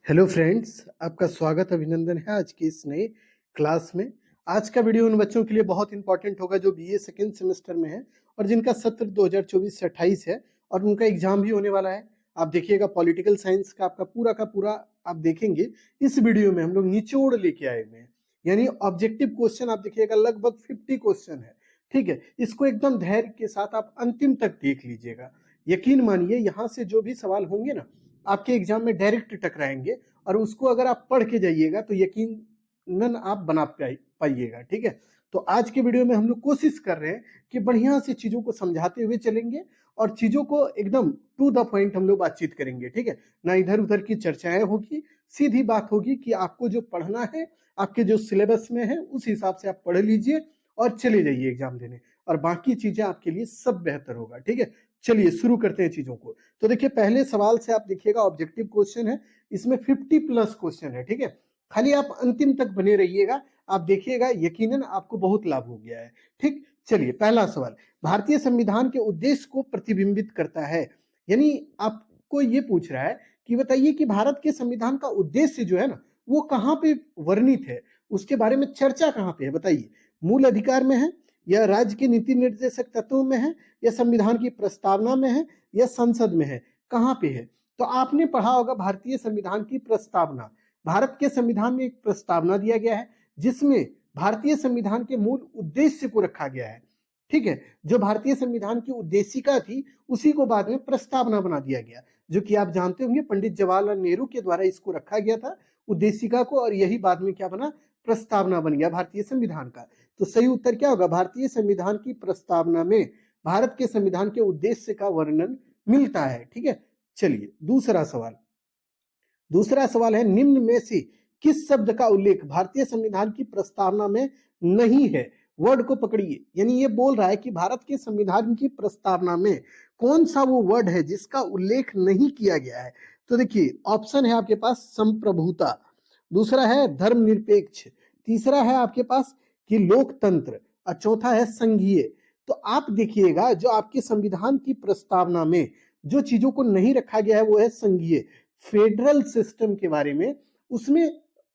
Hello friends, आपका स्वागत अभिनंदन है आज की इस नए क्लास में। आज का वीडियो उन बच्चों के लिए बहुत इंपॉर्टेंट होगा जो बीए सेकेंड सेमेस्टर में है और जिनका सत्र 2024 से 28 है और उनका एग्जाम भी होने वाला है। आप देखिएगा पॉलिटिकल साइंस का पूरा आप देखेंगे। इस वीडियो में हम लोग निचोड़ लेके आए हुए हैं, यानी ऑब्जेक्टिव क्वेश्चन आप देखिएगा लगभग 50 क्वेश्चन है। ठीक है, इसको एकदम धैर्य के साथ आप अंतिम तक देख लीजिएगा। यकीन मानिए यहाँ से जो भी सवाल होंगे ना आपके एग्जाम में डायरेक्ट टकराएंगे और उसको अगर आप पढ़ के जाइएगा तो यकीनन आप बना पाइएगा। ठीक है, तो आज के वीडियो में हम लोग कोशिश कर रहे हैं कि बढ़िया से चीजों को समझाते हुए चलेंगे और चीजों को एकदम टू द पॉइंट हम लोग बातचीत करेंगे। ठीक है, ना इधर उधर की चर्चाएं होगी, सीधी बात होगी कि आपको जो पढ़ना है आपके जो सिलेबस में है उस हिसाब से आप पढ़ लीजिए और चले जाइए एग्जाम देने, और बाकी चीजें आपके लिए सब बेहतर होगा। ठीक है, चलिए शुरू करते हैं चीजों को। तो देखिए पहले सवाल से आप देखिएगा ऑब्जेक्टिव क्वेश्चन है, इसमें 50 प्लस क्वेश्चन है। ठीक है, खाली आप अंतिम तक बने रहिएगा, आप देखिएगा यकीनन आपको बहुत लाभ हो गया है। ठीक, चलिए पहला सवाल, भारतीय संविधान के उद्देश्य को प्रतिबिंबित करता है। यानी आपको ये पूछ रहा है कि बताइए कि भारत के संविधान का उद्देश्य जो है ना वो कहाँ पे वर्णित है, उसके बारे में चर्चा कहाँ पे है बताइए। मूल अधिकार में है, या राज्य के नीति निर्देशक तत्वों में है, या संविधान की प्रस्तावना में है, या संसद में है, कहाँ पे है? तो आपने पढ़ा होगा भारतीय संविधान की प्रस्तावना। भारत के संविधान में एक प्रस्तावना दिया गया है जिसमें भारतीय संविधान के मूल उद्देश्य को रखा गया है। ठीक है, जो भारतीय संविधान की उद्देशिका थी उसी को बाद में प्रस्तावना बना दिया गया, जो कि आप जानते होंगे पंडित जवाहरलाल नेहरू के द्वारा इसको रखा गया था उद्देशिका को, और यही बाद में क्या बना, प्रस्तावना बन गया भारतीय संविधान का। तो सही उत्तर क्या होगा, भारतीय संविधान की प्रस्तावना में भारत के संविधान के उद्देश्य का वर्णन मिलता है। ठीक है, चलिए दूसरा सवाल है, निम्न में से किस शब्द का उल्लेख भारतीय संविधान की प्रस्तावना में नहीं है? वर्ड को पकड़िए, यानी ये बोल रहा है कि भारत के संविधान की प्रस्तावना में कौन सा वो वर्ड है जिसका उल्लेख नहीं किया गया है। तो देखिए ऑप्शन है आपके पास संप्रभुता, दूसरा है धर्मनिरपेक्ष, तीसरा है आपके पास कि लोकतंत्र, और चौथा है संघीय। तो आप देखिएगा जो आपके संविधान की प्रस्तावना में जो चीजों को नहीं रखा गया है वो है संघीय, फेडरल सिस्टम के बारे में उसमें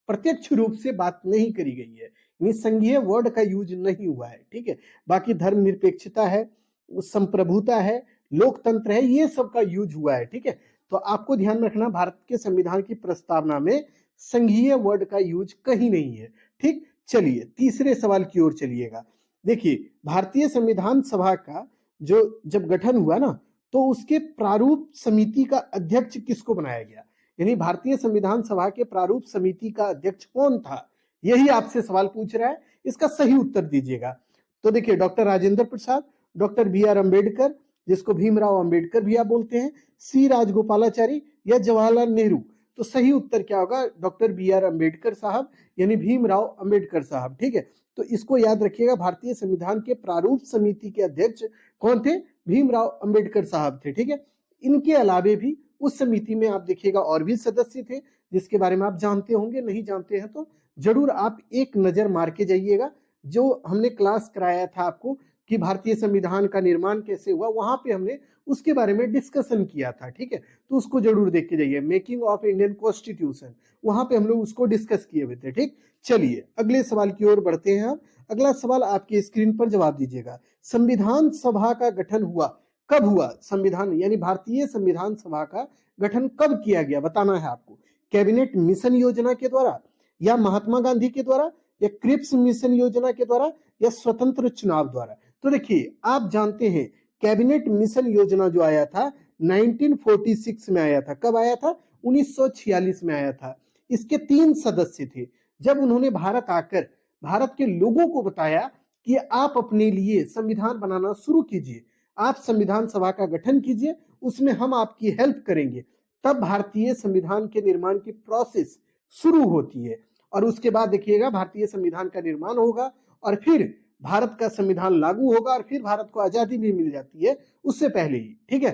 प्रत्यक्ष रूप से बात नहीं करी गई है, यानी संघीय वर्ड का यूज नहीं हुआ है। ठीक है, बाकी धर्मनिरपेक्षता है, संप्रभुता है, लोकतंत्र है, ये सब का यूज हुआ है। ठीक है, तो आपको ध्यान रखना भारत के संविधान की प्रस्तावना में संघीय वर्ड का यूज कहीं नहीं है। ठीक, चलिए तीसरे सवाल की ओर चलिएगा। देखिए भारतीय संविधान सभा का जो जब गठन हुआ ना तो उसके प्रारूप समिति का अध्यक्ष किसको बनाया गया, यानी भारतीय संविधान सभा के प्रारूप समिति का अध्यक्ष कौन था, यही आपसे सवाल पूछ रहा है, इसका सही उत्तर दीजिएगा। तो देखिए doctor Rajendra Prasad, doctor B R Ambedkar जिसको भीमराव अम्बेडकर भी आप बोलते हैं, सी राजगोपालाचारी, या जवाहरलाल नेहरू। तो सही उत्तर क्या होगा, डॉक्टर बी आर अम्बेडकर साहब, यानी भीमराव अम्बेडकर साहब। ठीक है, तो इसको याद रखिएगा, भारतीय संविधान के प्रारूप समिति के अध्यक्ष कौन थे, भीमराव अम्बेडकर साहब थे। ठीक है, इनके अलावे भी उस समिति में आप देखिएगा और भी सदस्य थे जिसके बारे में आप जानते होंगे, नहीं जानते हैं तो जरूर आप एक नजर मार के जाइएगा। जो हमने क्लास कराया था आपको कि भारतीय संविधान का निर्माण कैसे हुआ, वहां पे हमने उसके बारे में डिस्कशन किया था। ठीक है, तो उसको जरूर देख के जाइए, मेकिंग ऑफ इंडियन कॉन्स्टिट्यूशन, वहां पे हम लोग उसको डिस्कस किए हुए थे। ठीक, चलिए अगले सवाल की ओर बढ़ते हैं। अगला सवाल आपकी स्क्रीन पर जवाब दीजिएगा, संविधान सभा का गठन हुआ कब हुआ, संविधान यानी भारतीय संविधान सभा का गठन कब किया गया बताना है आपको। कैबिनेट मिशन योजना के द्वारा, या महात्मा गांधी के द्वारा, या क्रिप्स मिशन योजना के द्वारा, या स्वतंत्र चुनाव द्वारा। तो देखिए आप जानते हैं कैबिनेट मिशन योजना जो आया था 1946 में आया था, कब आया था, 1946 में आया था। इसके 3 सदस्य थे। जब उन्होंने भारत आकर भारत के लोगों को बताया कि आप अपने लिए संविधान बनाना शुरू कीजिए, आप संविधान सभा का गठन कीजिए, उसमें हम आपकी हेल्प करेंगे, तब भारतीय संविधान के निर्माण की प्रोसेस शुरू होती है। और उसके बाद देखिएगा भारतीय संविधान का निर्माण होगा और फिर भारत का संविधान लागू होगा और फिर भारत को आजादी भी मिल जाती है उससे पहले ही। ठीक है,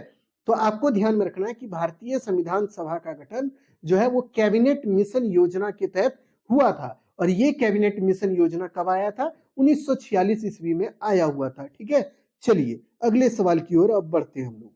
तो आपको ध्यान में रखना है कि भारतीय संविधान सभा का गठन जो है वो कैबिनेट मिशन योजना के तहत हुआ था, और ये कैबिनेट मिशन योजना कब आया था, 1946 ईस्वी में आया हुआ था। ठीक है, चलिए अगले सवाल की ओर अब बढ़ते हैं हम लोग।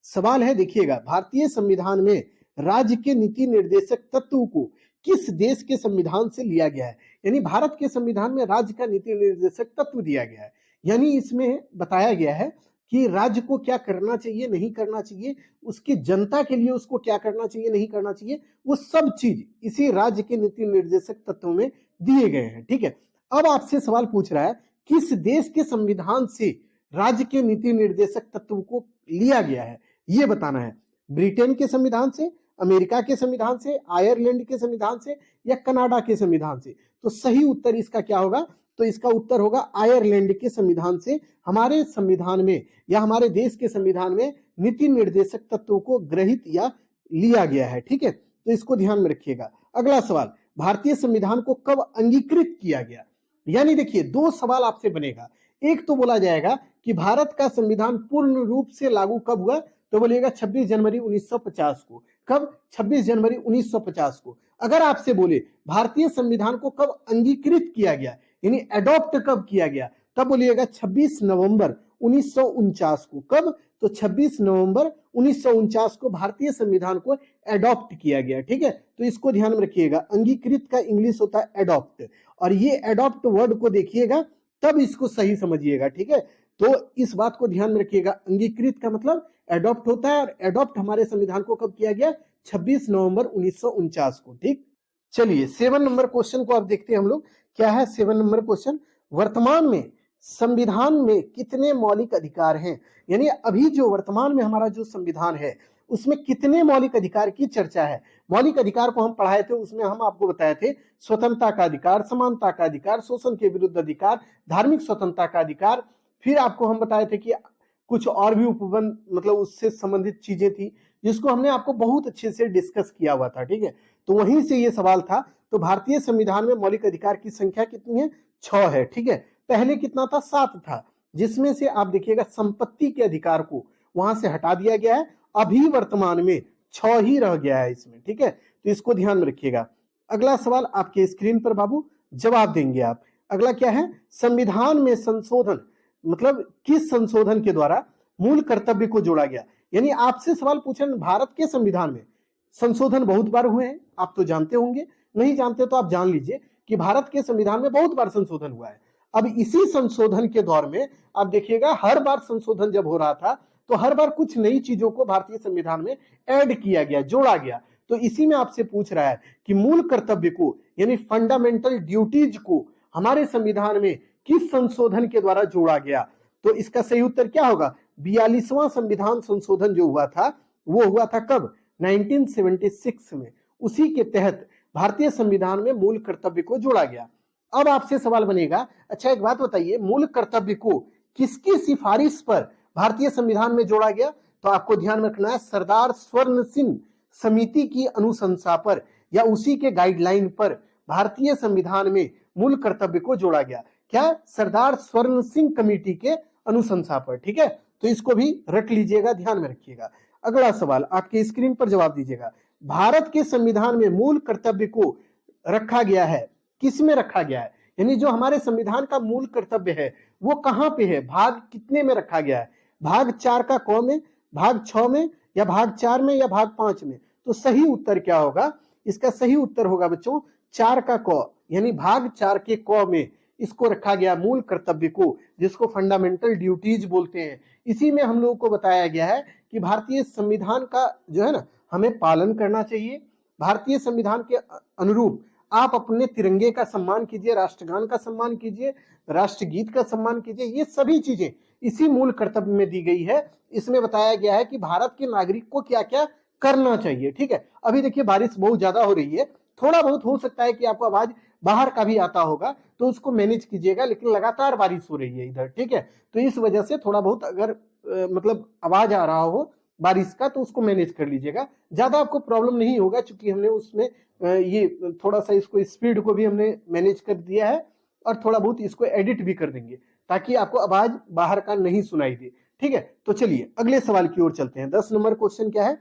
सवाल है देखिएगा, भारतीय संविधान में राज्य के नीति निर्देशक तत्व को किस देश के संविधान से लिया गया है। यानी भारत के संविधान में राज्य का नीति निर्देशक तत्व दिया गया है, यानी इसमें बताया गया है कि राज्य को क्या करना चाहिए, नहीं करना चाहिए, उसकी जनता के लिए उसको क्या करना चाहिए, नहीं करना चाहिए, वो सब चीज इसी राज्य के नीति निर्देशक तत्वों में दिए गए हैं। ठीक है, अब आपसे सवाल पूछ रहा है किस देश के संविधान से राज्य के नीति निर्देशक तत्व को लिया गया है, ये बताना है। ब्रिटेन के संविधान से, अमेरिका के संविधान से, आयरलैंड के संविधान से, या कनाडा के संविधान से। तो सही उत्तर इसका क्या होगा, तो इसका उत्तर होगा आयरलैंड के संविधान से हमारे संविधान में या हमारे देश के संविधान में नीति निर्देशक तत्वों को ग्रहित या लिया गया है। ठीक है, तो इसको ध्यान में रखिएगा। अगला सवाल, भारतीय संविधान को कब अंगीकृत किया गया। यानी देखिए दो सवाल आपसे बनेगा, एक तो बोला जाएगा कि भारत का संविधान पूर्ण रूप से लागू कब हुआ, तो बोलिएगा 26 जनवरी 1950 को। कब? 26 जनवरी 1950 को। अगर आपसे बोले भारतीय संविधान को कब अंगीकृत किया गया, यानी अडॉप्ट कब किया गया, तब बोलिएगा 26 नवंबर 1949 को। कब? तो 26 नवंबर 1949 को भारतीय संविधान को अडॉप्ट किया गया। ठीक है, तो इसको ध्यान में रखिएगा, अंगीकृत का इंग्लिश होता है अडॉप्ट, और ये अडॉप्ट वर्ड को देखिएगा तब इसको सही समझिएगा। ठीक है, तो इस बात को ध्यान में रखिएगा, अंगीकृत का मतलब अडॉप्ट होता है, और अडॉप्ट हमारे संविधान को कब किया गया, 26 नवंबर 1949 को। ठीक, चलिए 7 नंबर क्वेश्चन को अब देखते हैं हम लोग, क्या है 7 नंबर क्वेश्चन। वर्तमान में संविधान में कितने मौलिक अधिकार हैं, यानी अभी जो वर्तमान में हमारा जो संविधान है उसमें कितने मौलिक अधिकार की चर्चा है। मौलिक अधिकार को हम पढ़ाए थे, उसमें हम आपको बताए थे स्वतंत्रता का अधिकार, समानता का अधिकार, शोषण के विरुद्ध अधिकार, धार्मिक स्वतंत्रता का अधिकार, फिर आपको हम बताए थे कि कुछ और भी उपबंध मतलब उससे संबंधित चीजें थी जिसको हमने आपको बहुत अच्छे से डिस्कस किया हुआ था। ठीक है, तो वहीं से ये सवाल था। तो भारतीय संविधान में मौलिक अधिकार की संख्या कितनी है, 6 है। ठीक है, पहले कितना था, 7 था, जिसमें से आप देखिएगा संपत्ति के अधिकार को वहां से हटा दिया गया है, अभी वर्तमान में 6 ही रह गया है इसमें। ठीक है, तो इसको ध्यान में रखिएगा। अगला सवाल आपके स्क्रीन पर बाबू जवाब देंगे आप। अगला क्या है, संविधान में संशोधन मतलब किस संशोधन के द्वारा मूल कर्तव्य को जोड़ा गया। यानी आपसे सवाल पूछे भारत के संविधान में संशोधन बहुत बार हुए हैं, आप तो जानते होंगे, नहीं जानते तो आप जान लीजिए कि भारत के संविधान में बहुत बार संशोधन हुआ है। अब इसी संशोधन के दौर में आप देखिएगा हर बार संशोधन जब हो रहा था तो हर बार कुछ नई चीजों को भारतीय संविधान में ऐड किया गया, जोड़ा गया। तो इसी में आपसे पूछ रहा है कि मूल कर्तव्य को यानी फंडामेंटल ड्यूटीज को हमारे संविधान में किस संशोधन के द्वारा जोड़ा गया। तो इसका सही उत्तर क्या होगा, 42वां संविधान संशोधन जो हुआ था वो हुआ था कब, 1976 में। उसी के तहत भारतीय संविधान में मूल कर्तव्य को जोड़ा गया। अब आपसे सवाल बनेगा, अच्छा एक बात बताइए, मूल कर्तव्य को किसकी सिफारिश पर भारतीय संविधान में जोड़ा गया। तो आपको ध्यान रखना है सरदार स्वर्ण सिंह समिति की अनुशंसा पर या उसी के गाइडलाइन पर भारतीय संविधान में मूल कर्तव्य को जोड़ा गया। क्या, सरदार स्वर्ण सिंह कमेटी के अनुशंसा पर। ठीक है, तो इसको भी रख लीजिएगा, ध्यान में रखिएगा। अगला सवाल आपके स्क्रीन पर जवाब दीजिएगा, भारत के संविधान में मूल कर्तव्य को रखा गया है, किस में रखा गया है, यानी जो हमारे संविधान का मूल कर्तव्य है वो कहां पे है, भाग कितने में रखा गया है, भाग 4 का क में, भाग 6 में, या भाग 4 में, या भाग 5 में। तो सही उत्तर क्या होगा, इसका सही उत्तर होगा बच्चों 4 का क, यानी भाग 4 के क में इसको रखा गया मूल कर्तव्य को, जिसको फंडामेंटल ड्यूटीज बोलते हैं। इसी में हम लोगों को बताया गया है कि भारतीय संविधान का जो है ना हमें पालन करना चाहिए। भारतीय संविधान के अनुरूप आप अपने तिरंगे का सम्मान कीजिए, राष्ट्रगान का सम्मान कीजिए, राष्ट्रगीत का सम्मान कीजिए। ये सभी चीजें इसी मूल कर्तव्य में दी गई है। इसमें बताया गया है कि भारत के नागरिक को क्या क्या करना चाहिए। ठीक है, अभी देखिए बारिश बहुत ज्यादा हो रही है, थोड़ा बहुत हो सकता है कि आपको आवाज बाहर का भी आता होगा तो उसको मैनेज कीजिएगा, लेकिन लगातार बारिश हो रही है इधर। ठीक है, तो इस वजह से थोड़ा बहुत अगर मतलब आवाज आ रहा हो बारिश का तो उसको मैनेज कर लीजिएगा, ज्यादा आपको प्रॉब्लम नहीं होगा, क्योंकि हमने उसमें ये थोड़ा सा इसको स्पीड को भी हमने मैनेज कर दिया है और थोड़ा बहुत इसको एडिट भी कर देंगे ताकि आपको आवाज बाहर का नहीं सुनाई दे। ठीक है, तो चलिए अगले सवाल की ओर चलते हैं। 10 नंबर क्वेश्चन क्या है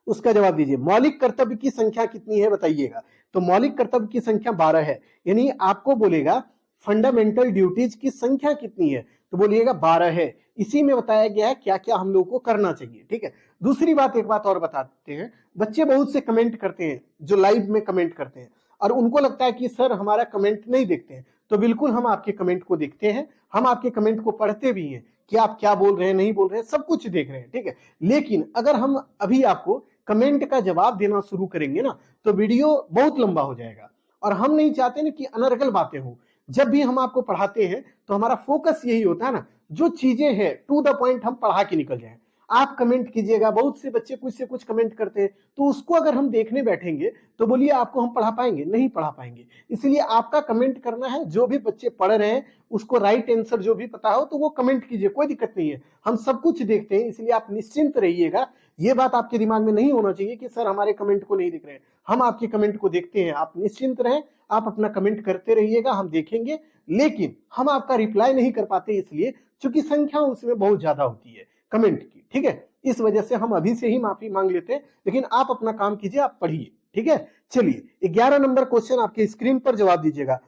उसका जवाब दीजिए, मौलिक कर्तव्य की संख्या कितनी है बताइएगा। तो मौलिक कर्तव्य की संख्या 12 है, यानी आपको बोलेगा फंडामेंटल ड्यूटीज की संख्या कितनी है, तो बोलिएगा 12 है। इसी में बताया गया है क्या क्या हम लोगों को करना चाहिए, ठीक है। दूसरी बात, एक बात और बता देते हैं, बच्चे बहुत से कमेंट करते हैं जो लाइव में कमेंट करते हैं और उनको लगता है कि सर हमारा कमेंट नहीं देखते हैं। तो बिल्कुल हम आपके कमेंट को देखते हैं, हम आपके कमेंट को पढ़ते भी हैं कि आप क्या बोल रहे हैं, नहीं बोल रहे हैं, सब कुछ देख रहे हैं, ठीक है। लेकिन अगर हम अभी आपको कमेंट का जवाब देना शुरू करेंगे ना तो वीडियो बहुत लंबा हो जाएगा और हम नहीं चाहते ना कि अनर्गल बातें हो। जब भी हम आपको पढ़ाते हैं तो हमारा फोकस यही होता है ना, जो चीजें हैं टू द पॉइंट हम पढ़ा के निकल जाए। आप कमेंट कीजिएगा, बहुत से बच्चे कुछ से कुछ कमेंट करते हैं, तो उसको अगर हम देखने बैठेंगे तो बोलिए आपको हम पढ़ा पाएंगे? नहीं पढ़ा पाएंगे। इसलिए आपका कमेंट करना है, जो भी बच्चे पढ़ रहे हैं उसको राइट आंसर जो भी पता हो तो वो कमेंट कीजिए, कोई दिक्कत नहीं है, हम सब कुछ देखते हैं। इसलिए आप निश्चिंत रहिएगा, ये बात आपके दिमाग में नहीं होना चाहिए कि सर हमारे कमेंट को नहीं दिख रहे हैं। हम आपके कमेंट को देखते हैं, आप निश्चिंत रहें, आप अपना कमेंट करते रहिएगा, हम देखेंगे। लेकिन हम आपका रिप्लाई नहीं कर पाते इसलिए क्योंकि संख्या उसमें बहुत ज्यादा होती है कमेंट की, ठीक है। इस वजह से हम अभी से ही माफी मांग लेते हैं, लेकिन आप अपना काम कीजिए, आप पढ़िए, ठीक है। चलिए 11 नंबर क्वेश्चन आपके स्क्रीन पर जवाब दीजिएगा।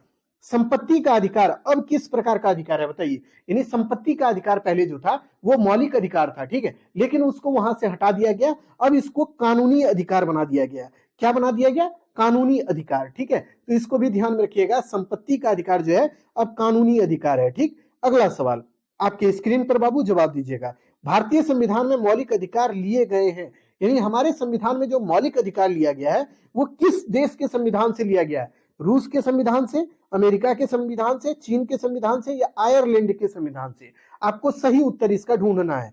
संपत्ति का अधिकार अब किस प्रकार का अधिकार है बताइए। यानी संपत्ति का अधिकार पहले जो था वो मौलिक अधिकार था, ठीक है, लेकिन उसको वहां से हटा दिया गया, अब इसको कानूनी अधिकार बना दिया गया। क्या बना दिया गया? कानूनी अधिकार, ठीक है। तो इसको भी ध्यान में रखिएगा, संपत्ति का अधिकार जो है अब कानूनी अधिकार है, ठीक। अगला सवाल आपके स्क्रीन पर बाबू जवाब दीजिएगा। भारतीय संविधान में मौलिक अधिकार लिए गए हैं, यानी हमारे संविधान में जो मौलिक अधिकार लिया गया है वो किस देश के संविधान से लिया गया है? रूस के संविधान से, अमेरिका के संविधान से, चीन के संविधान से या आयरलैंड के संविधान से? आपको सही उत्तर इसका ढूंढना है।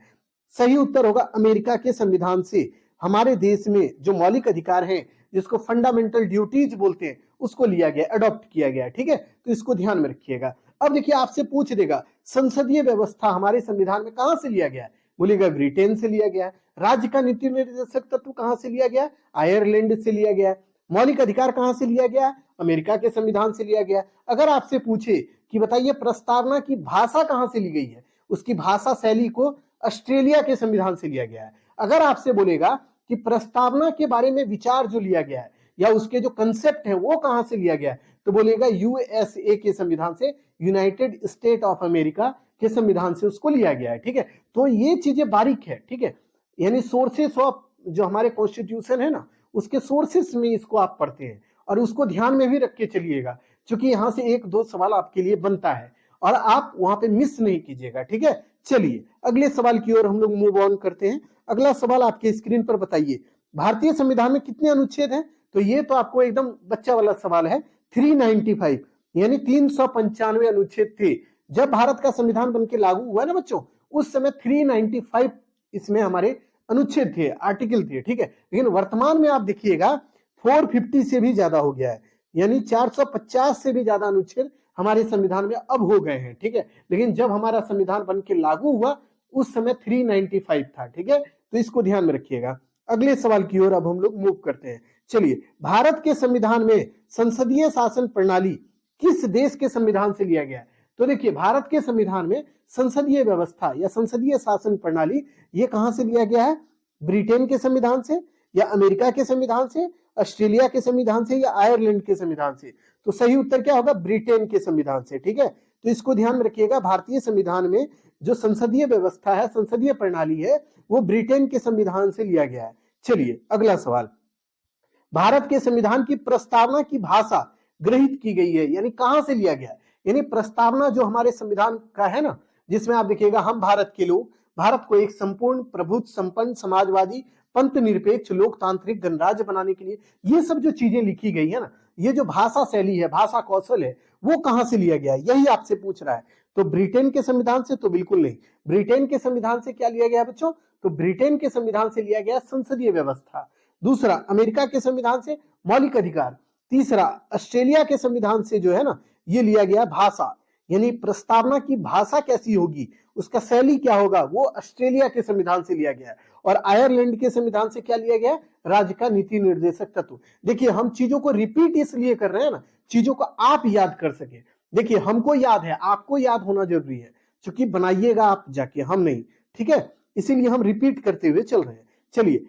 सही उत्तर होगा अमेरिका के संविधान से। हमारे देश में जो मौलिक अधिकार है जिसको फंडामेंटल ड्यूटीज बोलते हैं उसको लिया गया, अडॉप्ट किया गया, ठीक है। तो इसको ध्यान में रखिएगा। अब देखिए आपसे पूछ देगा संसदीय व्यवस्था हमारे संविधान में कहां से लिया गया है? बोलेगा ब्रिटेन से लिया गया है। राज्य का नीति निर्देशक तत्व कहां से लिया गया? आयरलैंड से लिया गया। मौलिक अधिकार कहां से लिया गया? अमेरिका के संविधान से लिया गया। अगर आपसे पूछे कि बताइए प्रस्तावना की भाषा कहां से ली गई है, उसकी भाषा शैली को ऑस्ट्रेलिया के संविधान से लिया गया है। अगर आपसे बोलेगा कि प्रस्तावना के बारे में विचार जो लिया गया है या उसके जो कंसेप्ट है वो कहां से लिया गया है, तो बोलेगा यूएसए के संविधान से, यूनाइटेड स्टेट ऑफ अमेरिका के संविधान से उसको लिया गया है, ठीक है। तो ये चीजें बारीक है, ठीक है। यानी सोर्सेस ऑफ जो हमारे कॉन्स्टिट्यूशन है ना उसके सोर्सेस में इसको आप पढ़ते हैं और उसको ध्यान में भी रख के चलिएगा, क्योंकि यहां से एक दो सवाल आपके लिए बनता है और आप वहां पे मिस नहीं कीजिएगा, ठीक है। चलिए अगले सवाल की ओर हम लोग मूव ऑन करते हैं। अगला सवाल आपके स्क्रीन पर बताइए, भारतीय संविधान में कितने अनुच्छेद हैं? तो ये तो आपको एकदम बच्चा वाला सवाल है। 395 यानी 395 अनुच्छेद थे जब भारत का संविधान बनके लागू हुआ ना बच्चों, उस समय 395 इसमें हमारे अनुच्छेद थे, आर्टिकल थे, ठीक है। लेकिन वर्तमान में आप देखिएगा 450 से भी ज्यादा हो गया है, यानी 450 से भी ज्यादा अनुच्छेद हमारे संविधान में अब हो गए हैं, ठीक है। लेकिन जब हमारा संविधान बनके लागू हुआ उस समय 395 था, ठीक है। तो इसको ध्यान में रखिएगा। अगले सवाल की ओर अब हम लोग मूव करते हैं। चलिए भारत के संविधान में संसदीय शासन प्रणाली किस देश के संविधान से लिया गया है? तो देखिए भारत के संविधान में संसदीय व्यवस्था या संसदीय शासन प्रणाली ये कहां से लिया गया है? ब्रिटेन के संविधान से या अमेरिका के संविधान से, ऑस्ट्रेलिया के संविधान से या आयरलैंड के संविधान से? तो सही उत्तर क्या होगा? ब्रिटेन के संविधान से, ठीक है। तो इसको ध्यान में रखिएगा, भारतीय संविधान में जो संसदीय व्यवस्था है, संसदीय प्रणाली है, वो ब्रिटेन के संविधान से लिया गया है। चलिए अगला सवाल, भारत के संविधान की प्रस्तावना की भाषा ग्रहित की गई है, यानी कहां से लिया गया है? यानी प्रस्तावना जो हमारे संविधान का है ना, जिसमें आप देखिएगा हम भारत के लोग भारत को एक संपूर्ण प्रभुत्व संपन्न समाजवादी पंथ निरपेक्ष लोकतांत्रिक गणराज्य बनाने के लिए ये सब जो चीजें लिखी गई है ना, ये जो भाषा शैली है, भाषा कौशल है, वो कहां से लिया गया है? यही आपसे पूछ रहा है। तो ब्रिटेन के संविधान से तो बिल्कुल नहीं। ब्रिटेन के संविधान से क्या लिया गया बच्चों? तो ब्रिटेन के संविधान से लिया गया संसदीय व्यवस्था। दूसरा अमेरिका के संविधान से मौलिक अधिकार। तीसरा ऑस्ट्रेलिया के संविधान से जो है ना ये लिया गया भाषा, यानी प्रस्तावना की भाषा कैसी होगी, उसका शैली क्या होगा, वो ऑस्ट्रेलिया के संविधान से लिया गया है। और आयरलैंड के संविधान से क्या लिया गया? राज्य का नीति निर्देशक तत्व। देखिए हम चीजों को रिपीट इसलिए कर रहे हैं ना, चीजों को आप याद कर सके। देखिए हमको याद है, आपको याद होना जरूरी है, क्योंकि बनाइएगा आप जाके, हम नहीं, ठीक है। इसीलिए हम रिपीट करते हुए चल रहे हैं। चलिए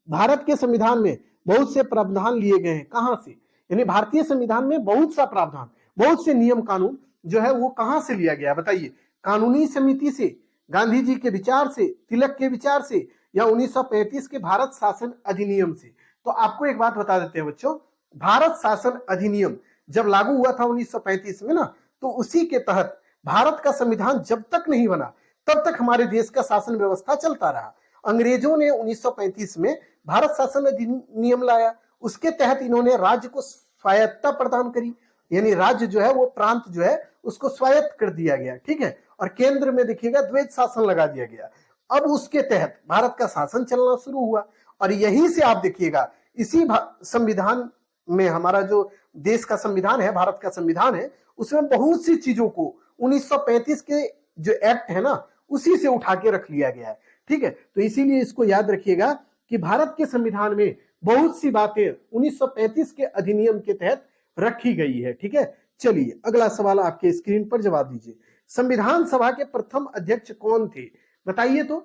भारत के संविधान में बहुत से प्रावधान लिए गए हैं, कहां से? यानी भारतीय संविधान में बहुत सा प्रावधान, बहुत से नियम कानून जो है वो कहां से लिया गया बताइए? कानूनी समिति से, गांधी जी के विचार से, तिलक के विचार से, या 1935 के भारत शासन अधिनियम से? तो आपको एक बात बता देते हैं बच्चों, भारत शासन अधिनियम जब लागू हुआ था 1935 में ना, तो उसी के तहत भारत का संविधान जब तक नहीं बना तब तक हमारे देश का शासन व्यवस्था चलता रहा। अंग्रेजों ने 1935 में भारत शासन अधिनियम लाया, उसके तहत इन्होंने राज्य को स्वायत्तता प्रदान करी, यानी राज्य जो है वो प्रांत जो है उसको स्वायत्त कर दिया गया, ठीक है। और केंद्र में देखिएगा द्वैध शासन लगा दिया गया। अब उसके तहत भारत का शासन चलना शुरू हुआ, और यहीं से आप देखिएगा इसी संविधान में, हमारा जो देश का संविधान है, भारत का संविधान है, उसमें बहुत सी चीजों को 1935 के जो एक्ट है ना, उसी से उठा के रख लिया गया है, ठीक है। तो इसीलिए इसको याद रखिएगा कि भारत के संविधान में बहुत सी बातें 1935 के अधिनियम के तहत रखी गई है, ठीक है। चलिए अगला सवाल आपके स्क्रीन पर जवाब दीजिए। संविधान सभा के प्रथम अध्यक्ष कौन थे? बताइए तो,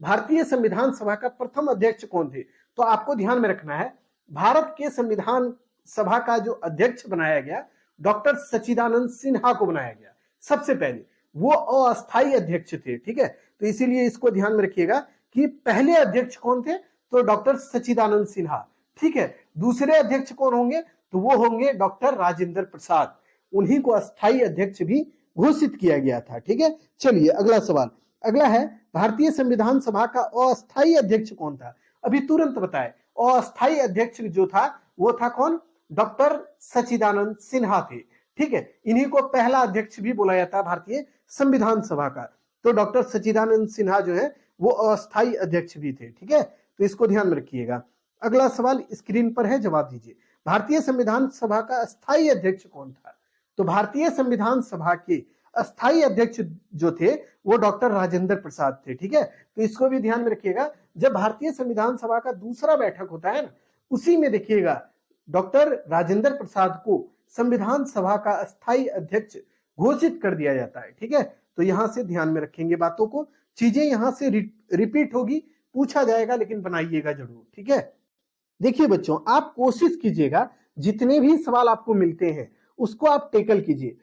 भारतीय संविधान सभा का प्रथम अध्यक्ष कौन थे? तो आपको ध्यान में रखना है, भारत के संविधान सभा का जो अध्यक्ष बनाया गया, डॉक्टर सच्चिदानंद सिन्हा को बनाया गया सबसे पहले। वो अस्थायी अध्यक्ष थे, ठीक है। तो इसीलिए इसको ध्यान में रखिएगा कि पहले अध्यक्ष कौन थे? तो डॉक्टर सच्चिदानंद सिन्हा, ठीक है। दूसरे अध्यक्ष कौन होंगे? तो वो होंगे डॉक्टर राजेंद्र प्रसाद। उन्हीं को अस्थायी अध्यक्ष भी घोषित किया गया था, ठीक है। चलिए अगला सवाल, अगला है, भारतीय संविधान सभा का अस्थायी अध्यक्ष कौन था? अभी तुरंत बताए। अस्थायी अध्यक्ष जो था वो था कौन? डॉक्टर सच्चिदानंद सिन्हा थे, ठीक है। इन्हीं को पहला अध्यक्ष भी बोला जाता है भारतीय संविधान सभा का। तो डॉक्टर सच्चिदानंद सिन्हा जो है वो अस्थायी अध्यक्ष भी थे, ठीक है। तो इसको ध्यान में रखिएगा। अगला सवाल स्क्रीन पर है, जवाब दीजिए। भारतीय संविधान सभा का अस्थायी अध्यक्ष कौन था? तो भारतीय संविधान सभा के अस्थायी अध्यक्ष जो थे वो डॉक्टर राजेंद्र प्रसाद थे, ठीक है। तो इसको भी ध्यान में रखिएगा। जब भारतीय संविधान सभा का दूसरा बैठक होता है ना, उसी में देखिएगा डॉक्टर राजेंद्र प्रसाद को संविधान सभा का अस्थायी अध्यक्ष घोषित कर दिया जाता है, ठीक है। तो यहां से ध्यान में रखेंगे बातों को, चीजें यहां से रिपीट होगी, पूछा जाएगा, लेकिन बनाइएगा जरूर, ठीक है। देखिए बच्चों, आप कोशिश कीजिएगा जितने भी सवाल आपको मिलते हैं उसको आप टेकल कीजिए।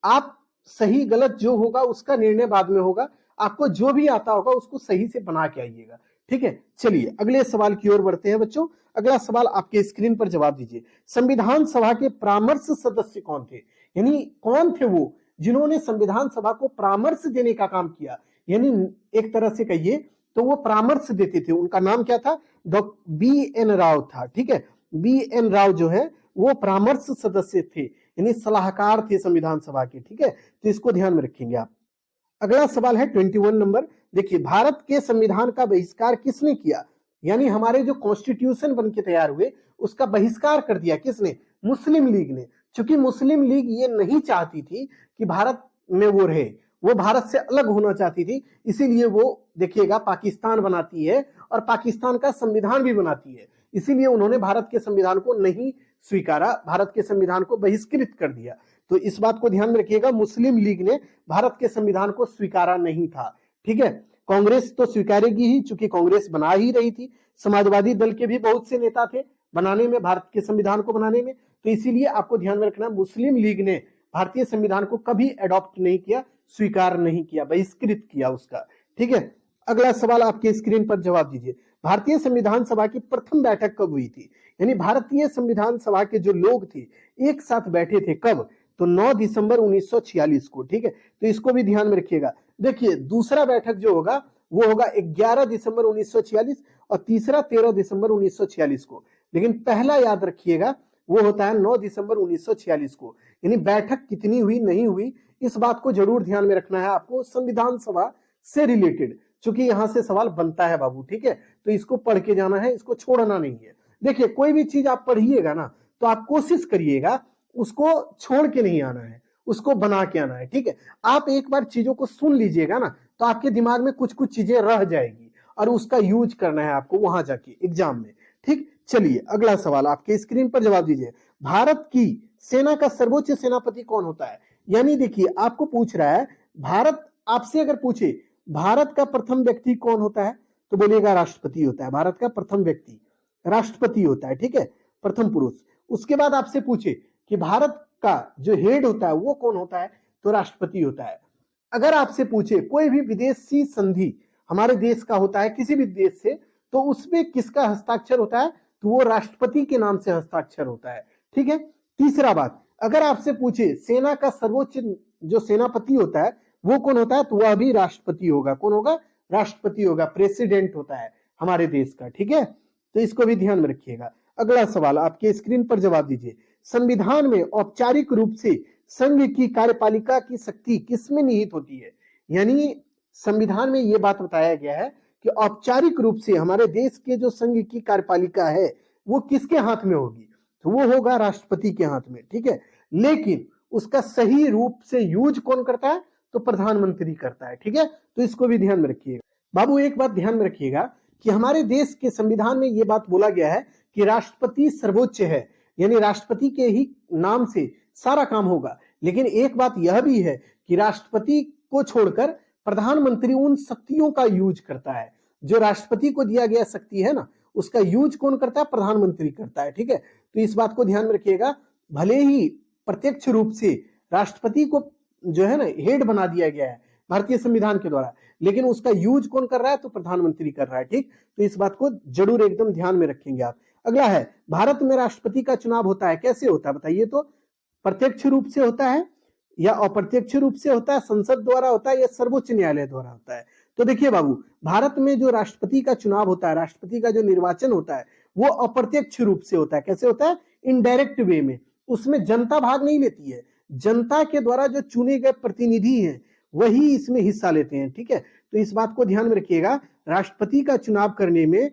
आप सही गलत जो होगा उसका निर्णय बाद में होगा, आपको जो भी आता होगा उसको सही से बना के आइएगा, ठीक है। चलिए अगले सवाल की ओर बढ़ते हैं बच्चों। अगला सवाल आपके स्क्रीन पर जवाब दीजिए। संविधान सभा के परामर्श सदस्य कौन थे? यानी कौन थे वो जिन्होंने संविधान सभा को परामर्श देने का काम किया? यानी एक तरह से कहिए तो वो परामर्श देते थे। उनका नाम क्या था? Doctor BN. राव था, ठीक है। बी.एन. राव जो है वो परामर्श सदस्य थे, यानी सलाहकार थे संविधान सभा के, ठीक है। तो इसको ध्यान में रखेंगे आप। अगला सवाल है 21 नंबर। देखिए, भारत के संविधान का बहिष्कार किसने किया? यानी हमारे जो कॉन्स्टिट्यूशन बन के तैयार हुए उसका बहिष्कार कर दिया किसने? मुस्लिम लीग ने। क्योंकि मुस्लिम लीग ये नहीं चाहती थी कि भारत में वो रहे, वो भारत से अलग होना चाहती थी। इसीलिए वो देखिएगा पाकिस्तान बनाती है और पाकिस्तान का संविधान भी बनाती है। इसीलिए उन्होंने भारत के संविधान को नहीं स्वीकारा, भारत के संविधान को बहिष्कृत कर दिया। तो इस बात को ध्यान में रखिएगा, मुस्लिम लीग ने भारत के संविधान को स्वीकारा नहीं था, ठीक है। कांग्रेस तो स्वीकारेगी ही, चूंकि कांग्रेस बना ही रही थी। समाजवादी दल के भी बहुत से नेता थे बनाने में, भारत के संविधान को बनाने में। तो इसीलिए आपको ध्यान में रखना, मुस्लिम लीग ने भारतीय संविधान को कभी एडॉप्ट नहीं किया, स्वीकार नहीं किया, बहिष्कृत किया उसका, ठीक है। अगला सवाल आपके स्क्रीन पर जवाब दीजिए। भारतीय संविधान सभा की प्रथम बैठक कब हुई थी? यानी भारतीय संविधान सभा के जो लोग थे एक साथ बैठे थे कब? तो 9 दिसंबर 1946 को, ठीक है। तो इसको भी ध्यान में रखिएगा। देखिए, दूसरा बैठक जो होगा वो होगा 11 दिसंबर 1946 और तीसरा 13 दिसंबर 1946 को। लेकिन पहला याद रखिएगा वो होता है 9 दिसंबर 1946 को। यानी बैठक कितनी हुई नहीं हुई इस बात को जरूर ध्यान में रखना है आपको, संविधान सभा से रिलेटेड, क्योंकि यहां से सवाल बनता है बाबू, ठीक है। तो इसको पढ़ के जाना है, इसको छोड़ना नहीं है। देखिए, कोई भी चीज आप पढ़िएगा ना तो आप कोशिश करिएगा उसको छोड़ के नहीं आना है, उसको बना के आना है, ठीक है। आप एक बार चीजों को सुन लीजिएगा ना तो आपके दिमाग में कुछ कुछ चीजें रह जाएगी और उसका यूज करना है आपको वहां जाके एग्जाम में, ठीक। चलिए अगला सवाल आपके स्क्रीन पर जवाब दीजिए। भारत की सेना का सर्वोच्च सेनापति कौन होता है? यानी देखिए, आपको पूछ रहा है भारत, आपसे अगर पूछे भारत का प्रथम व्यक्ति कौन होता है तो बोलिएगा राष्ट्रपति होता है। भारत का प्रथम व्यक्ति राष्ट्रपति होता है, ठीक है, प्रथम पुरुष। उसके बाद आपसे पूछे कि भारत का जो हेड होता है वो कौन होता है तो राष्ट्रपति होता है। अगर आपसे पूछे कोई भी विदेशी संधि हमारे देश का होता है किसी भी देश से, तो उसमें किसका हस्ताक्षर होता है, तो वो राष्ट्रपति के नाम से हस्ताक्षर होता है। ठीक है। तीसरा बात, अगर आपसे पूछे सेना का सर्वोच्च जो सेनापति होता है वो कौन होता है, तो वह भी राष्ट्रपति होगा। कौन होगा, राष्ट्रपति होगा, प्रेसिडेंट होता है हमारे देश का। ठीक है, तो इसको भी ध्यान में रखिएगा। अगला सवाल आपके स्क्रीन पर जवाब दीजिए। संविधान में औपचारिक रूप से संघ की कार्यपालिका की शक्ति किसमें निहित होती है, यानी संविधान में यह बात बताया गया है कि औपचारिक रूप से हमारे देश के जो संघ की कार्यपालिका है वो किसके हाथ में होगी, तो वो होगा राष्ट्रपति के हाथ में। ठीक है, लेकिन उसका सही रूप से यूज कौन करता है, तो प्रधानमंत्री करता है। ठीक है, तो इसको भी ध्यान में रखिएगा। बाबू एक बात ध्यान में रखिएगा कि हमारे देश के संविधान में यह बात बोला गया है कि राष्ट्रपति सर्वोच्च है, यानी राष्ट्रपति के ही नाम से सारा काम होगा। लेकिन एक बात यह भी है कि राष्ट्रपति को छोड़कर प्रधानमंत्री उन शक्तियों का यूज करता है, जो राष्ट्रपति को दिया गया शक्ति है ना, उसका यूज कौन करता है, प्रधानमंत्री करता है। ठीक है, तो इस बात को ध्यान में रखिएगा। भले ही प्रत्यक्ष रूप से राष्ट्रपति को जो है ना हेड बना दिया गया है भारतीय संविधान के द्वारा, लेकिन उसका यूज कौन कर रहा है, तो प्रधानमंत्री कर रहा है। ठीक, तो इस बात को जरूर एकदम ध्यान में रखेंगे आप। अगला है, भारत में राष्ट्रपति का चुनाव होता है, कैसे होता है बताइए तो, प्रत्यक्ष रूप से होता है या अप्रत्यक्ष रूप से होता है, संसद द्वारा होता है या सर्वोच्च न्यायालय द्वारा होता है। तो देखिए बाबू, भारत में जो राष्ट्रपति का चुनाव होता है, राष्ट्रपति का जो निर्वाचन होता है वो अप्रत्यक्ष रूप से होता है। कैसे होता है, इनडायरेक्ट वे में। उसमें जनता भाग नहीं लेती है, जनता के द्वारा जो चुने गए प्रतिनिधि हैं वही इसमें हिस्सा लेते हैं। ठीक है, तो इस बात को ध्यान में रखिएगा, राष्ट्रपति का चुनाव करने में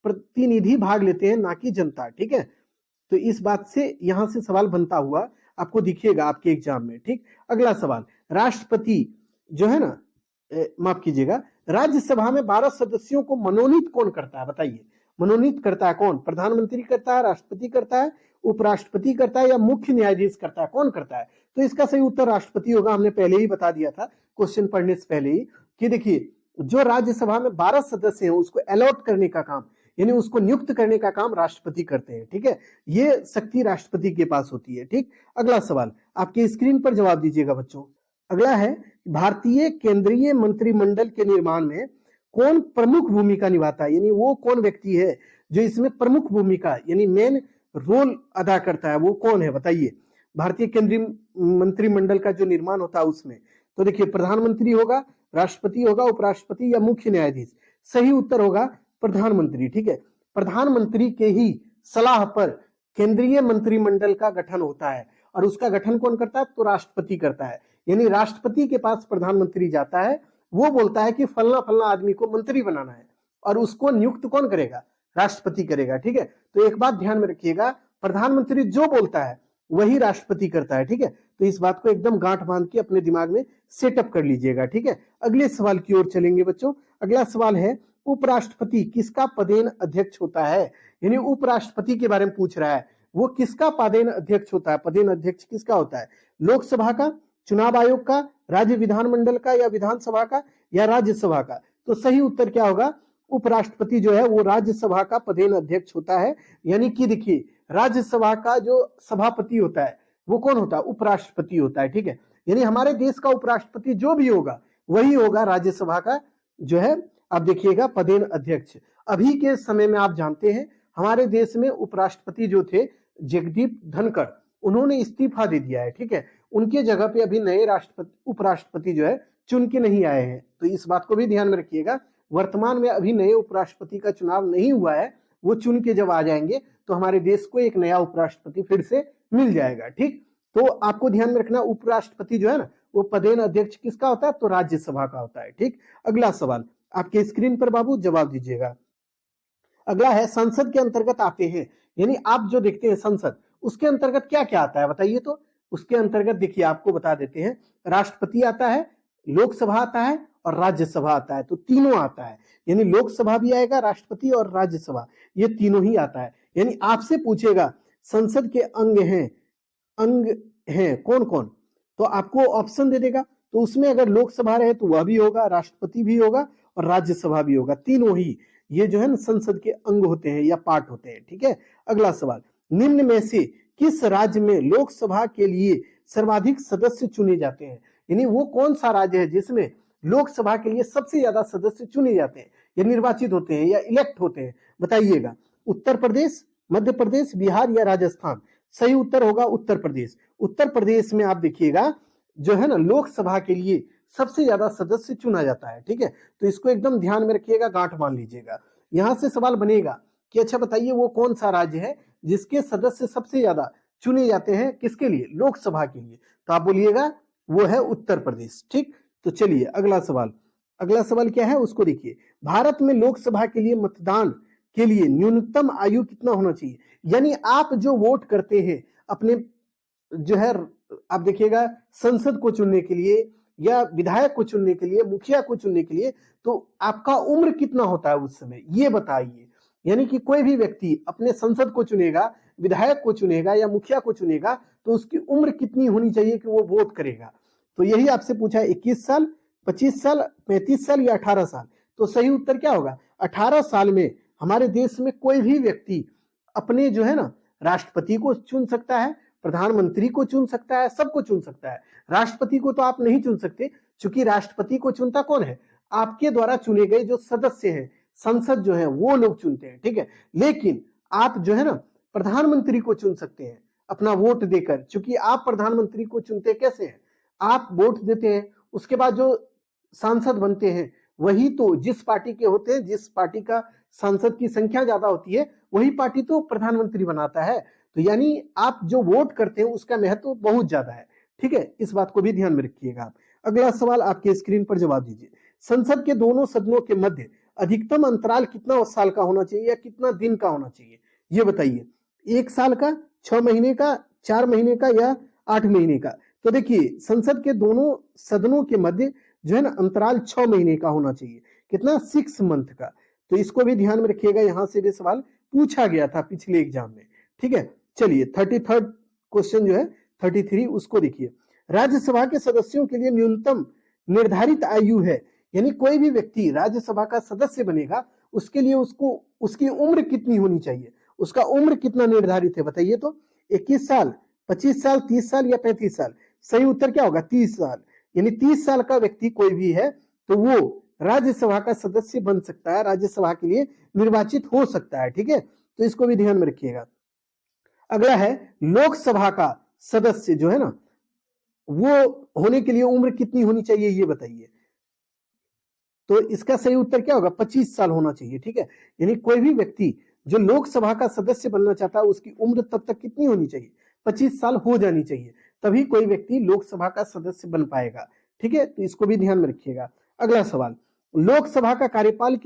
प्रतिनिधि भाग लेते हैं, ना कि जनता। ठीक है, तो इस बात से यहां से सवाल बनता हुआ आपको दिखेगा आपके एग्जाम में। ठीक, अगला सवाल, राष्ट्रपति जो है ना, माफ कीजिएगा, राज्यसभा में 12 सदस्यों को मनोनीत कौन करता है बताइए। मनोनीत करता है कौन, प्रधानमंत्री करता है, राष्ट्रपति करता है, उपराष्ट्रपति करता है या मुख्य न्यायाधीश करता है, कौन करता है, तो इसका सही उत्तर राष्ट्रपति होगा। हमने पहले ही बता दिया था क्वेश्चन पढ़ने से पहले ही कि देखिए, जो राज्यसभा में 12 सदस्य हैं उसको अलॉट करने का काम, यानी उसको नियुक्त करने का काम राष्ट्रपति करते हैं। ठीक है, ये शक्ति राष्ट्रपति के पास होती है। ठीक, अगला सवाल आपके स्क्रीन पर जवाब दीजिएगा बच्चों। अगला है, भारतीय केंद्रीय मंत्रिमंडल के निर्माण में कौन प्रमुख भूमिका निभाता है, यानी वो कौन व्यक्ति है जो इसमें प्रमुख भूमिका यानी मेन रोल अदा करता है, वो कौन है बताइए। भारतीय केंद्रीय मंत्रिमंडल का जो निर्माण होता है उसमें, तो देखिए प्रधानमंत्री होगा, राष्ट्रपति होगा, उपराष्ट्रपति या मुख्य न्यायाधीश। सही उत्तर होगा प्रधानमंत्री। ठीक है, प्रधानमंत्री के ही सलाह पर केंद्रीय मंत्रिमंडल का गठन होता है, और उसका गठन कौन करता है, तो राष्ट्रपति करता है। यानी राष्ट्रपति के पास प्रधानमंत्री जाता है, वो बोलता है कि फलना फलना आदमी को मंत्री बनाना है, और उसको नियुक्त कौन करेगा, राष्ट्रपति करेगा। ठीक है, तो एक बात ध्यान में रखिएगा, प्रधानमंत्री जो बोलता है वही राष्ट्रपति करता है। ठीक है, तो इस बात को एकदम गांठ बांध के अपने दिमाग में सेटअप कर लीजिएगा। ठीक है, अगले सवाल की ओर चलेंगे बच्चों। अगला सवाल है, उपराष्ट्रपति किसका पदेन अध्यक्ष होता है, यानी उपराष्ट्रपति के बारे में पूछ रहा है, वो किसका पदेन अध्यक्ष होता है। पदेन अध्यक्ष किसका होता है, लोकसभा का, चुनाव आयोग का, राज्य विधानमंडल का, या विधानसभा का, या राज्यसभा का। तो सही उत्तर क्या होगा, उपराष्ट्रपति जो है वो राज्यसभा का पदेन अध्यक्ष होता है। यानी कि देखिए, राज्यसभा का जो सभापति होता है वो कौन होता है, उपराष्ट्रपति होता है। ठीक है, यानी हमारे देश का उपराष्ट्रपति जो भी होगा वही होगा राज्यसभा का जो है, आप देखिएगा, पदेन अध्यक्ष। अभी के समय में आप जानते हैं हमारे देश में उपराष्ट्रपति जो थे जगदीप धनखड़, उन्होंने इस्तीफा दे दिया है। ठीक है, उनके जगह पे अभी नए राष्ट्रपति उपराष्ट्रपति जो है चुन के नहीं आए हैं, तो इस बात को भी ध्यान में रखिएगा। वर्तमान में अभी नए उपराष्ट्रपति का चुनाव नहीं हुआ है, वो चुन के जब आ जाएंगे तो हमारे देश को एक नया उपराष्ट्रपति फिर से मिल जाएगा। ठीक, तो आपको ध्यान में रखना, उपराष्ट्रपति जो है ना वो पदेन अध्यक्ष किसका होता है, तो राज्यसभा का होता है। ठीक, अगला सवाल आपके स्क्रीन पर बाबू जवाब दीजिएगा। अगला है, संसद के अंतर्गत आते हैं, यानी आप जो देखते हैं संसद, उसके अंतर्गत क्या क्या आता है बताइए तो। उसके अंतर्गत देखिए आपको बता देते हैं, राष्ट्रपति आता है, लोकसभा आता है और राज्यसभा आता है, तो तीनों आता है। यानी लोकसभा भी आएगा, राष्ट्रपति और राज्यसभा, ये तीनों ही आता है। यानी आपसे पूछेगा संसद के अंग हैं कौन कौन, तो आपको ऑप्शन दे देगा, तो उसमें अगर लोकसभा रहे तो वह भी होगा, राष्ट्रपति भी होगा और राज्यसभा भी होगा। तीनों ही ये जो है ना संसद के अंग होते हैं या पार्ट होते हैं। ठीक है, अगला सवाल, निम्न में से किस राज्य में लोकसभा के लिए सर्वाधिक सदस्य चुने जाते हैं, यानी वो कौन सा राज्य है जिसमें लोकसभा के लिए सबसे ज्यादा सदस्य चुने जाते हैं या निर्वाचित होते हैं या इलेक्ट होते हैं, बताइएगा। उत्तर प्रदेश, मध्य प्रदेश, बिहार या राजस्थान? सही उत्तर होगा उत्तर प्रदेश। उत्तर प्रदेश में आप देखिएगा जो है ना लोकसभा के लिए सबसे ज्यादा सदस्य चुना जाता है, ठीक है। तो इसको एकदम ध्यान में रखिएगा, गांठ मान लीजिएगा। यहां से सवाल बनेगा कि अच्छा बताइए वो कौन सा राज्य है जिसके सदस्य सबसे ज्यादा चुने जाते हैं, किसके लिए? लोकसभा के लिए। तो आप बोलिएगा वो है उत्तर प्रदेश, ठीक। तो चलिए अगला सवाल, अगला सवाल क्या है उसको देखिए। भारत में लोकसभा के लिए मतदान के लिए न्यूनतम आयु कितना होना चाहिए? यानी आप जो वोट करते हैं अपने जो है आप देखिएगा संसद को चुनने के लिए या विधायक को चुनने के लिए, मुखिया को चुनने के लिए, तो आपका उम्र कितना होता है उस समय, ये बताइए। यानी कि कोई भी व्यक्ति अपने संसद को चुनेगा, विधायक को चुनेगा या मुखिया को चुनेगा, तो उसकी उम्र कितनी होनी चाहिए कि वो वोट करेगा? तो यही आपसे पूछा है, 21 साल, 25 साल, 35 साल या 18 साल? तो सही उत्तर क्या होगा? 18 साल में हमारे देश में कोई भी व्यक्ति अपने जो है ना राष्ट्रपति को चुन सकता है, प्रधानमंत्री को चुन सकता है, सबको चुन सकता है। राष्ट्रपति को तो आप नहीं चुन सकते, क्योंकि राष्ट्रपति को चुनता कौन है? आपके द्वारा चुने गए जो सदस्य हैं, संसद जो है वो लोग चुनते हैं, ठीक है। लेकिन आप जो है ना प्रधानमंत्री को चुन सकते हैं अपना वोट देकर, क्योंकि आप प्रधानमंत्री को चुनते कैसे हैं? आप वोट देते हैं, उसके बाद जो सांसद बनते हैं वही तो जिस पार्टी के होते हैं, जिस पार्टी का सांसद की संख्या ज्यादा होती है वही पार्टी तो प्रधानमंत्री बनाता है। तो यानी आप जो वोट करते हैं उसका महत्व बहुत ज्यादा है, ठीक है। इस बात को भी ध्यान में रखिएगा आप। अगला सवाल आपके स्क्रीन पर जवाब दीजिए। संसद के दोनों सदनों के मध्य अधिकतम अंतराल कितना साल का होना चाहिए या कितना दिन का होना चाहिए, ये बताइए। 1 साल का, 6 महीने का, 4 महीने का या 8 महीने का? तो देखिए संसद के दोनों सदनों के मध्य जो है ना अंतराल 6 महीने का होना चाहिए। कितना? 6 मंथ का। तो इसको भी ध्यान में रखिएगा, यहां से भी सवाल पूछा गया था पिछले एग्जाम में, ठीक है। चलिए 33rd क्वेश्चन जो है 33 उसको देखिए। राज्यसभा के सदस्यों के लिए न्यूनतम निर्धारित आयु है, यानी कोई भी व्यक्ति राज्यसभा का सदस्य बनेगा उसके लिए उसको उसकी उम्र कितनी होनी चाहिए, उसका उम्र कितना निर्धारित है बताइए तो। 21 साल, 25 साल, 30 साल या 35 साल? सही उत्तर क्या होगा? 30 साल। यानी 30 साल का व्यक्ति कोई भी है तो वो राज्यसभा का सदस्य बन सकता है, राज्यसभा के लिए निर्वाचित हो सकता है, ठीक है। तो इसको भी ध्यान में रखिएगा। अगला है लोकसभा का सदस्य जो है ना वो होने के लिए उम्र कितनी होनी चाहिए, ये बताइए। तो इसका सही उत्तर क्या होगा? 25 साल होना चाहिए, ठीक है। यानी कोई भी व्यक्ति जो लोकसभा का सदस्य बनना चाहता है उसकी उम्र तब तक कितनी होनी चाहिए? 25 साल हो जानी चाहिए, तभी कोई व्यक्ति लोकसभा का सदस्य बन पाएगा, ठीक है। तो इसको भी ध्यान में रखिएगा। अगला सवाल, लोकसभा का कार्यकाल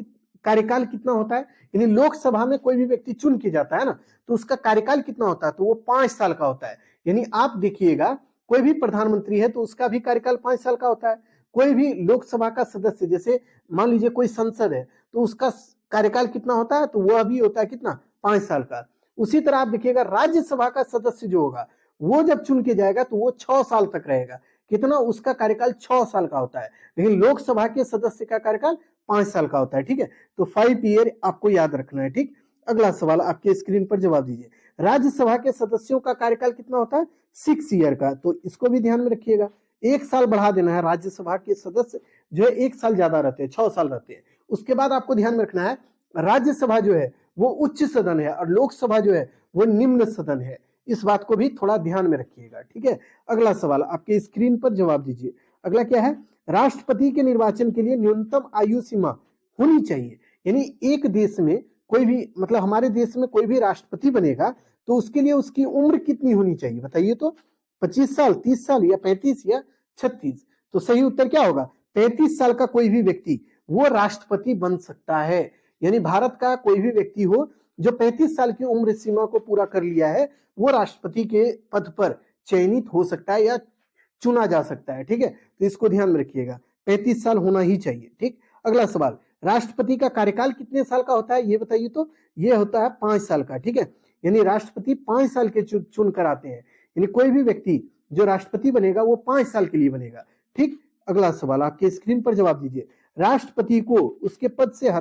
कितना होता है? यानी लोकसभा में कोई भी व्यक्ति चुन के जाता है ना तो उसका कार्यकाल कितना होता है? तो वो 5 साल का होता है। यानी आप देखिएगा कोई भी प्रधानमंत्री है तो उसका भी कार्यकाल 5 साल का होता है। कोई भी लोकसभा का सदस्य, जैसे मान लीजिए कोई संसद है तो उसका कार्यकाल कितना होता है? तो वह भी होता है कितना? 5 साल का। उसी तरह आप देखिएगा राज्यसभा का सदस्य जो होगा वो जब चुन के जाएगा तो वो 6 साल तक रहेगा। कितना? उसका कार्यकाल 6 साल का होता है। लेकिन लोकसभा के सदस्य का कार्यकाल 5 साल का होता है, ठीक है। तो 5 ईयर आपको याद रखना है, ठीक। अगला सवाल आपके स्क्रीन पर जवाब दीजिए। राज्यसभा के सदस्यों का कार्यकाल कितना होता है? 6 ईयर का। तो इसको भी ध्यान में रखिएगा, 1 साल बढ़ा देना है। राज्यसभा के सदस्य जो है 1 साल ज्यादा रहते हैं, 6 साल रहते हैं। उसके बाद आपको ध्यान में रखना है राज्यसभा जो है वो उच्च सदन है और लोकसभा जो है वो निम्न सदन है। इस बात को भी थोड़ा ध्यान में रखिएगा, ठीक है। अगला सवाल आपके स्क्रीन पर जवाब दीजिए। अगला क्या है? राष्ट्रपति के निर्वाचन के लिए न्यूनतम आयु सीमा होनी चाहिए। यानी एक देश में कोई भी, मतलब हमारे देश में कोई भी राष्ट्रपति बनेगा तो उसके लिए उसकी उम्र कितनी होनी चाहिए बताइए तो। 25 साल, 30 साल या 35 या 36? तो सही उत्तर क्या होगा? 35 साल का कोई भी व्यक्ति वो राष्ट्रपति बन सकता है। यानी भारत का कोई भी व्यक्ति हो जो 35 साल की उम्र सीमा को पूरा कर लिया है वो राष्ट्रपति के पद पर चयनित हो सकता है या चुना जा सकता है, ठीक है। तो इसको ध्यान में रखिएगा, 35 साल होना ही चाहिए, ठीक। अगला सवाल, राष्ट्रपति का कार्यकाल कितने साल का होता है ये बताइए तो। ये होता है 5 साल का, ठीक है। यानी राष्ट्रपति 5 साल के चुन कर आते हैं। यानी कोई भी व्यक्ति जो राष्ट्रपति बनेगा वो 5 साल के लिए बनेगा, ठीक। अगला सवाल आपके स्क्रीन पर जवाब दीजिए। राष्ट्रपति को उसके पद से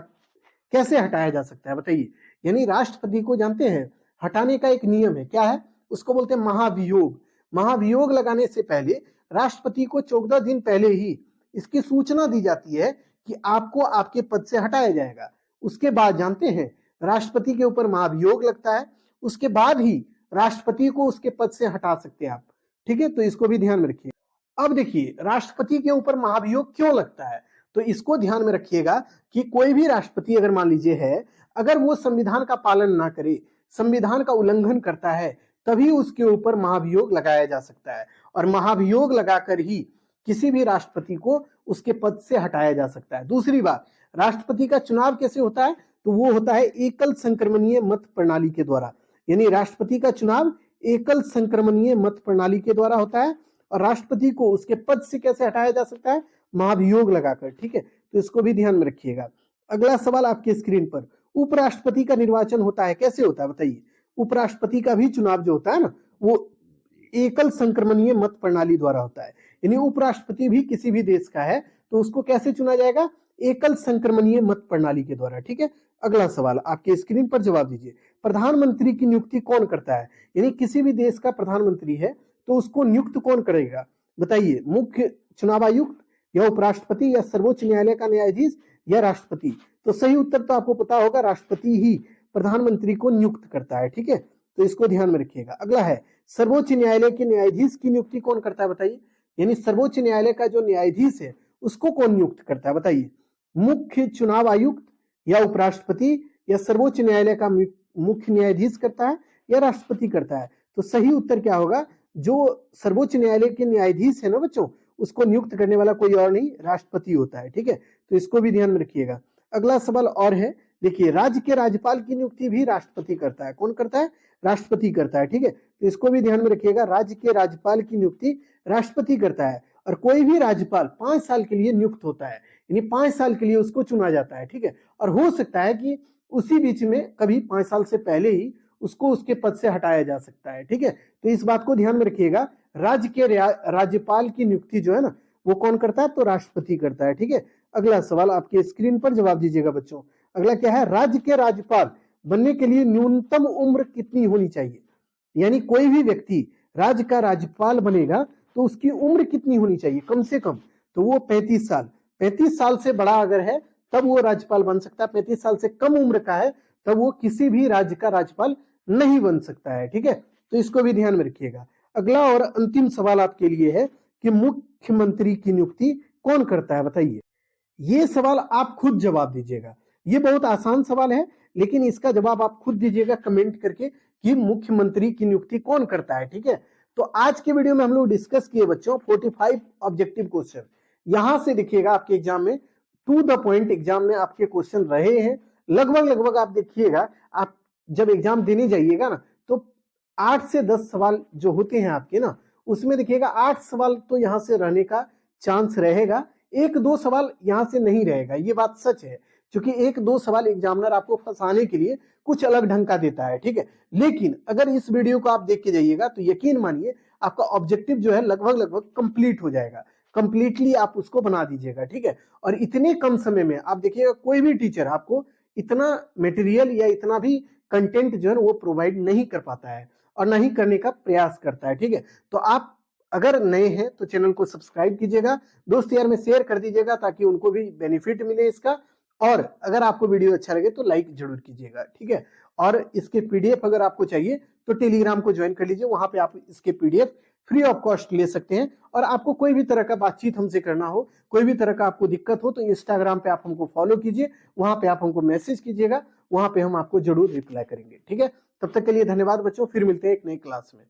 कैसे हटाया जा सकता है बताइए। यानी राष्ट्रपति को जानते हैं हटाने का एक नियम है, क्या है? उसको बोलते हैं महाभियोग। महाभियोग लगाने से पहले राष्ट्रपति को 14 दिन पहले ही इसकी सूचना दी जाती है कि आपको आपके पद से हटाया जाएगा। उसके बाद जानते हैं राष्ट्रपति के ऊपर महाभियोग लगता है, उसके बाद ही राष्ट्रपति को उसके पद से हटा सकते हैं आप। ठीक है, तो इसको भी ध्यान में रखिए। अब देखिए राष्ट्रपति के ऊपर महाभियोग क्यों लगता है, तो इसको ध्यान में रखिएगा कि कोई भी राष्ट्रपति अगर मान लीजिए है, अगर वो संविधान का पालन ना करे, संविधान का उल्लंघन करता है, तभी उसके ऊपर महाभियोग लगाया जा सकता है और महाभियोग लगाकर ही किसी भी राष्ट्रपति को उसके पद से हटाया जा सकता है। दूसरी बात, राष्ट्रपति का चुनाव कैसे होता है, तो वो होता है एकल संक्रमणीय मत प्रणाली के द्वारा। यानी राष्ट्रपति का चुनाव एकल संक्रमणीय मत प्रणाली के द्वारा होता है और राष्ट्रपति को उसके पद से कैसे हटाया जा सकता है, महाभियोग लगाकर। ठीक है, तो इसको भी ध्यान में रखिएगा। अगला सवाल आपके स्क्रीन पर, उपराष्ट्रपति का निर्वाचन होता है, कैसे होता है बताइए। उपराष्ट्रपति का भी चुनाव जो होता है ना, वो एकल संक्रमणीय मत प्रणाली द्वारा होता है। यानी उपराष्ट्रपति भी किसी भी देश का है तो उसको कैसे चुना जाएगा, एकल संक्रमणीय मत प्रणाली के द्वारा। ठीक है, अगला सवाल आपके स्क्रीन पर जवाब दीजिए। प्रधानमंत्री की नियुक्ति कौन करता है, यानी किसी भी देश का प्रधानमंत्री है तो उसको नियुक्त कौन करेगा बताइए, मुख्य चुनाव आयुक्त या उपराष्ट्रपति या सर्वोच्च न्यायालय का न्यायाधीश या राष्ट्रपति। तो सही उत्तर तो आपको पता होगा, राष्ट्रपति ही प्रधानमंत्री को नियुक्त करता है। ठीक है, तो इसको ध्यान में रखिएगा। अगला है सर्वोच्च न्यायालय के न्यायाधीश की नियुक्ति कौन करता है बताइए, यानी सर्वोच्च न्यायालय का जो न्यायाधीश है उसको कौन नियुक्त करता है बताइए, मुख्य चुनाव आयुक्त या उपराष्ट्रपति या सर्वोच्च न्यायालय का मुख्य न्यायाधीश करता है या राष्ट्रपति करता है। तो सही उत्तर क्या होगा, जो सर्वोच्च न्यायालय के न्यायाधीश है ना बच्चों, उसको नियुक्त करने वाला कोई और नहीं, राष्ट्रपति होता है। ठीक है, तो इसको भी ध्यान में रखिएगा। अगला सवाल और है, देखिए राज्य के राज्यपाल की नियुक्ति भी राष्ट्रपति करता है। कौन करता है, राष्ट्रपति करता है। ठीक है, तो इसको भी ध्यान में रखिएगा, राज्य के राज्यपाल की नियुक्ति राष्ट्रपति करता है और कोई भी राज्यपाल 5 साल के लिए नियुक्त होता है, यानी 5 साल के लिए उसको चुना जाता है। ठीक है, और हो सकता है कि उसी बीच में कभी 5 साल से पहले ही उसको उसके पद से हटाया जा सकता है। ठीक है, तो इस बात को ध्यान में रखिएगा, राज्य के राज्यपाल की नियुक्ति जो है ना वो कौन करता है, तो राष्ट्रपति करता है। ठीक है, अगला सवाल आपके स्क्रीन पर जवाब दीजिएगा बच्चों। अगला क्या है, राज्य के राज्यपाल बनने के लिए न्यूनतम उम्र कितनी होनी चाहिए, यानी कोई भी व्यक्ति राज्य का राज्यपाल बनेगा तो उसकी उम्र कितनी होनी चाहिए, कम से कम, तो वो 35 साल। 35 साल से बड़ा अगर है तब वो राज्यपाल बन सकता है, 35 साल से कम उम्र का है तब वो किसी भी राज्य का राज्यपाल नहीं बन सकता है। ठीक है, तो इसको भी ध्यान में रखिएगा। अगला और अंतिम सवाल आपके लिए है कि मुख्यमंत्री की नियुक्ति कौन करता है बताइए। ये सवाल आप खुद जवाब दीजिएगा, ये बहुत आसान सवाल है लेकिन इसका जवाब आप खुद दीजिएगा कमेंट करके कि मुख्यमंत्री की नियुक्ति कौन करता है। ठीक है, तो आज के वीडियो में हम लोग डिस्कस किए बच्चों 45 ऑब्जेक्टिव क्वेश्चन। यहां से देखिएगा आपके एग्जाम में टू द पॉइंट एग्जाम में आपके क्वेश्चन रहे हैं। लगभग आप देखिएगा, आप जब एग्जाम देने जाइएगा ना तो 8 से 10 सवाल जो होते हैं आपके ना, उसमें देखिएगा 8 सवाल तो यहाँ से रहने का चांस रहेगा, 1-2 सवाल यहाँ से नहीं रहेगा। ये बात सच है, क्योंकि 1-2 सवाल एग्जामिनर आपको फंसाने के लिए कुछ अलग ढंग का देता है। ठीक है, लेकिन अगर इस वीडियो को आप देख के जाइएगा तो यकीन मानिए आपका ऑब्जेक्टिव जो है लगभग कंप्लीट हो जाएगा, कंप्लीटली आप उसको बना दीजिएगा। ठीक है, और इतने कम समय में आप देखिएगा कोई भी टीचर आपको इतना मटेरियल या इतना भी कंटेंट जो है वो प्रोवाइड नहीं कर पाता है और नहीं करने का प्रयास करता है। ठीक है, तो आप अगर नए हैं तो चैनल को सब्सक्राइब कीजिएगा, दोस्त यार में शेयर कर दीजिएगा ताकि उनको भी बेनिफिट मिले इसका, और अगर आपको वीडियो अच्छा लगे तो लाइक जरूर कीजिएगा। ठीक है, और इसके पीडीएफ अगर आपको चाहिए तो टेलीग्राम को ज्वाइन कर लीजिए, वहां पे आप इसके पीडीएफ फ्री ऑफ कॉस्ट ले सकते हैं। और आपको कोई भी तरह का बातचीत हमसे करना हो, कोई भी तरह का आपको दिक्कत हो तो इंस्टाग्राम पे आप हमको फॉलो कीजिए, वहां पे आप हमको मैसेज कीजिएगा, वहां पे हम आपको जरूर रिप्लाई करेंगे। ठीक है, तब तक के लिए धन्यवाद बच्चों, फिर मिलते हैं एक नई क्लास में।